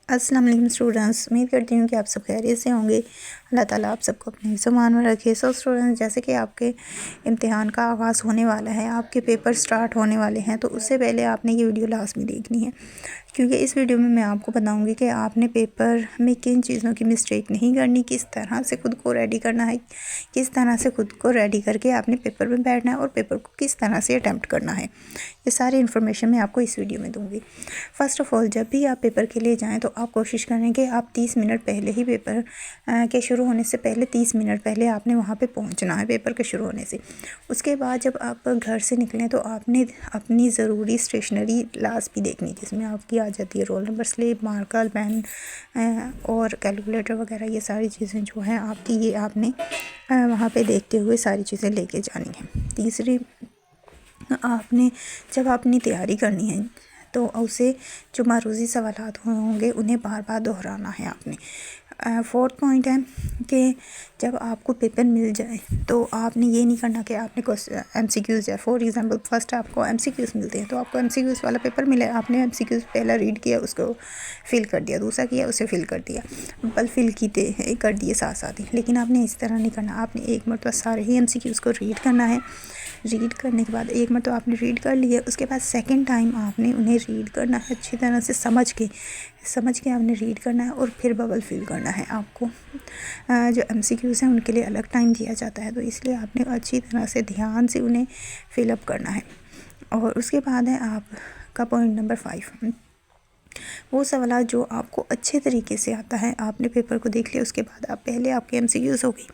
अस्सलाम वालेकुम स्टूडेंट्स, उम्मीद करती हूँ कि आप सब खैरियत से होंगे। अल्लाह ताला आप सबको अपने ईमान में रखे। सो स्टूडेंट्स, जैसे कि आपके इम्तिहान का आगाज़ होने वाला है, आपके पेपर स्टार्ट होने वाले हैं, तो उससे पहले आपने ये वीडियो लाजमी देखनी है, क्योंकि इस वीडियो में मैं आपको बताऊंगी कि आपने पेपर में किन चीज़ों की मिस्टेक नहीं करनी, किस तरह से ख़ुद को रेडी करना है, किस तरह से ख़ुद को रेडी करके आपने पेपर में बैठना है और पेपर को किस तरह से अटैम्प्ट करना है। ये सारी इन्फॉर्मेशन मैं आपको इस वीडियो में दूंगी। फ़र्स्ट ऑफ़ ऑल, जब भी आप पेपर के लिए जाएँ तो आप कोशिश करें कि आप 30 मिनट पहले ही पेपर के शुरू होने से पहले 30 मिनट पहले आपने वहाँ पे पहुँचना है पेपर के शुरू होने से। उसके बाद जब आप घर से निकलें तो आपने अपनी ज़रूरी स्टेशनरी लास्ट भी देखनी, जिसमें आपकी आ जाती है roll number slip, marker, pen और कैलकुलेटर वगैरह। ये सारी चीज़ें जो हैं आपकी, ये आपने वहाँ पे देखते हुए सारी चीज़ें लेके जानी हैं। तीसरी, आपने जब अपनी तैयारी करनी है तो उसे जो मारूज़ी सवालात होंगे उन्हें बार बार दोहराना है आपने। फोर्थ पॉइंट है कि जब आपको पेपर मिल जाए तो आपने ये नहीं करना कि आपने MCQs है। फॉर एग्ज़ाम्पल, फर्स्ट आपको MCQs मिलते हैं तो आपको MCQs वाला पेपर मिले, आपने MCQs पहला रीड किया, उसको फिल कर दिया, दूसरा किया, उसे फिल कर दिया, बल फिल कर दिए साथ साथ ही। लेकिन आपने इस तरह नहीं करना, आपने एक मरतबा सारे ही MCQs को रीड करना है। रीड करने के बाद एक मरतबा आपने रीड कर लिया, उसके बाद सेकंड टाइम आपने उन्हें रीड करना है अच्छी तरह से, समझ के आपने रीड करना है और फिर बबल फिल करना है। आपको जो MCQs हैं उनके लिए अलग टाइम दिया जाता है, तो इसलिए आपने अच्छी तरह से ध्यान से उन्हें फिलअप करना है। और उसके बाद है आपका पॉइंट नंबर 5, वो सवाल जो आपको अच्छे तरीके से आता है। आपने पेपर को देख लिया, उसके बाद आप पहले आपके MCQs हो गई,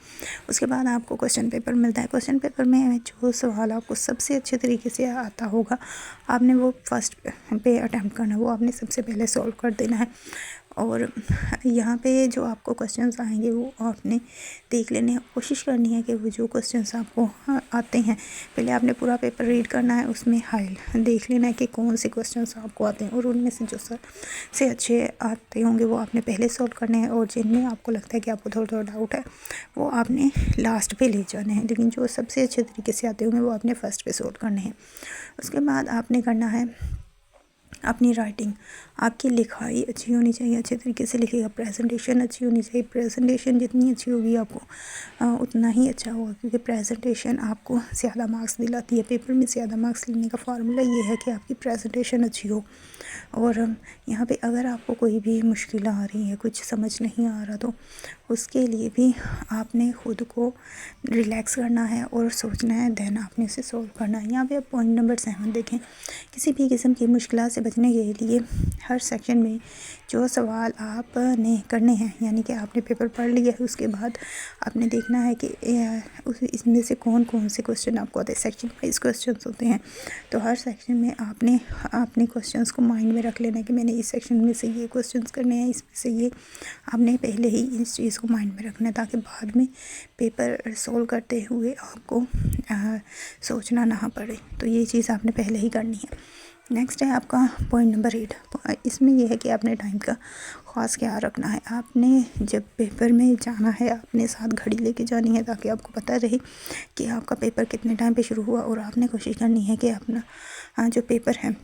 उसके बाद आपको क्वेश्चन पेपर मिलता है। क्वेश्चन पेपर में जो सवाल आपको सबसे अच्छे तरीके से आता होगा, आपने वो फर्स्ट पे अटैम्प्ट करना है, वो आपने सबसे पहले सॉल्व कर देना है। और यहाँ पे जो आपको क्वेश्चंस आएंगे वो आपने देख लेने हैं। कोशिश करनी है कि वो जो क्वेश्चंस आपको आते हैं, पहले आपने पूरा पेपर रीड करना है, उसमें हाई देख लेना है कि कौन से क्वेश्चंस आपको आते हैं, और उनमें से जो सबसे अच्छे आते होंगे वो आपने पहले सॉल्व करने हैं, और जिनमें आपको लगता है कि आपको थोड़ा थोड़ा डाउट है वो आपने लास्ट पे ले जाने हैं। लेकिन जो सबसे अच्छे तरीके से आते होंगे वो आपने फ़र्स्ट पे सॉल्व करने हैं। उसके बाद आपने करना है अपनी राइटिंग, आपकी लिखाई अच्छी होनी चाहिए, अच्छे तरीके से लिखिएगा। प्रेजेंटेशन अच्छी होनी चाहिए, प्रेजेंटेशन जितनी अच्छी होगी आपको उतना ही अच्छा होगा, क्योंकि प्रेजेंटेशन आपको ज़्यादा मार्क्स दिलाती है। पेपर में ज़्यादा मार्क्स लेने का फार्मूला ये है कि आपकी प्रेजेंटेशन अच्छी हो। और यहाँ पे अगर आपको कोई भी मुश्किल आ रही है, कुछ समझ नहीं आ रहा, तो उसके लिए भी आपने ख़ुद को रिलैक्स करना है और सोचना है, देन आपने इसे सॉल्व करना है। यहाँ पे आप पॉइंट नंबर 7 देखें। किसी भी किस्म की मुश्किल से बचने के लिए हर सेक्शन में जो सवाल आपने करने हैं, यानी कि आपने पेपर पढ़ लिया है, उसके बाद आपने देखना है कि इसमें से कौन कौन से क्वेश्चन आपको आते हैं। सेक्शन वाइज क्वेश्चन होते हैं, तो हर सेक्शन में आपने अपने क्वेश्चंस को माइंड में रख लेना है कि मैंने इस सेक्शन में से ये क्वेश्चंस करने हैं, इसमें से ये। आपने पहले ही इस चीज़ को माइंड में रखना है, ताकि बाद में पेपर सॉल्व करते हुए आपको सोचना ना पड़े। तो ये चीज़ आपने पहले ही करनी है। नेक्स्ट है आपका पॉइंट नंबर 8। इसमें यह है कि आपने टाइम का ख़ास ख्याल रखना है। आपने जब पेपर में जाना है, अपने साथ घड़ी लेके जानी है, ताकि आपको पता रहे कि आपका पेपर कितने टाइम पे शुरू हुआ। और आपने कोशिश करनी है कि अपना जो पेपर है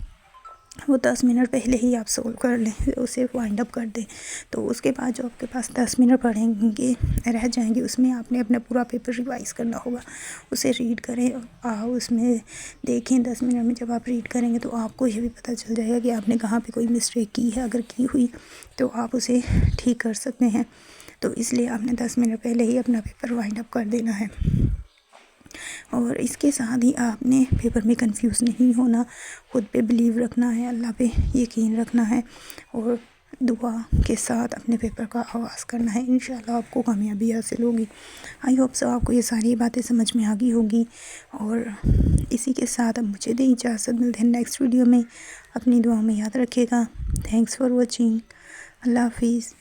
वो 10 मिनट पहले ही आप सॉल्व कर लें, उसे वाइंड अप कर दें। तो उसके बाद जो आपके पास 10 मिनट पढ़ेंगे रह जाएंगे, उसमें आपने अपना पूरा पेपर रिवाइज़ करना होगा। उसे रीड करें, उसमें देखें। 10 मिनट में जब आप रीड करेंगे तो आपको ये भी पता चल जाएगा कि आपने कहाँ पे कोई मिस्टेक की है। अगर की हुई तो आप उसे ठीक कर सकते हैं। तो इसलिए आपने 10 मिनट पहले ही अपना पेपर वाइंड अप कर देना है। और इसके साथ ही आपने पेपर में कंफ्यूज नहीं होना, खुद पे बिलीव रखना है, अल्लाह पे यकीन रखना है, और दुआ के साथ अपने पेपर का आगाज़ करना है। इंशाल्लाह आपको कामयाबी हासिल होगी। आई होप सो आपको ये सारी बातें समझ में आ गई होगी। और इसी के साथ अब मुझे दें इजाज़त, मिलते हैं नेक्स्ट वीडियो में। अपनी दुआ में याद रखिएगा। Thanks for watching. अल्लाह हाफिज़।